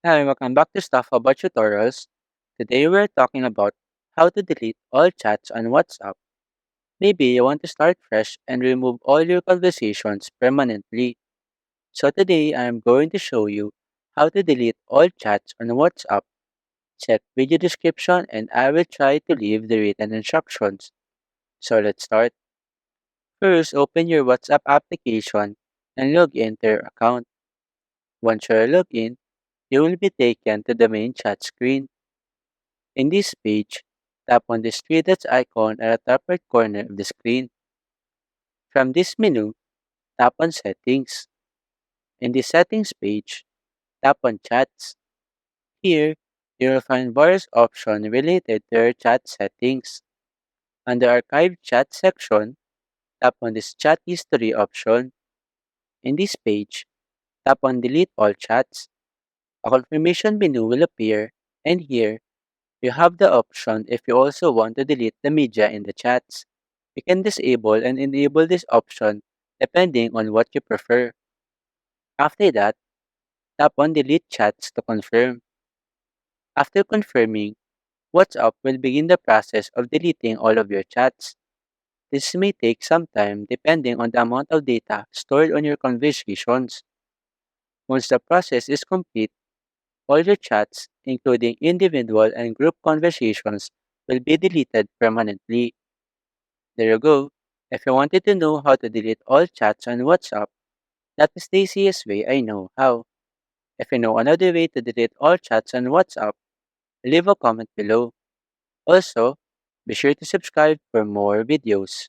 Hi, welcome back to Stuff About Tutorials. Today we're talking about how to delete all chats on WhatsApp. Maybe you want to start fresh and remove all your conversations permanently. So today I'm going to show you how to delete all chats on WhatsApp. Check video description and I will try to leave the written instructions. So let's start. First, open your WhatsApp application and log into your account. Once you're logged in, you will be taken to the main chat screen. In this page, tap on the three dots icon at the top right corner of the screen. From this menu, tap on Settings. In the Settings page, tap on Chats. Here, you will find various options related to your chat settings. On the Archive Chat section, tap on this Chat History option. In this page, tap on Delete All Chats. A confirmation menu will appear, and here, you have the option if you also want to delete the media in the chats. You can disable and enable this option depending on what you prefer. After that, tap on Delete Chats to confirm. After confirming, WhatsApp will begin the process of deleting all of your chats. This may take some time depending on the amount of data stored on your conversations. Once the process is complete, all your chats, including individual and group conversations, will be deleted permanently. There you go. If you wanted to know how to delete all chats on WhatsApp, that is the easiest way I know how. If you know another way to delete all chats on WhatsApp, leave a comment below. Also, be sure to subscribe for more videos.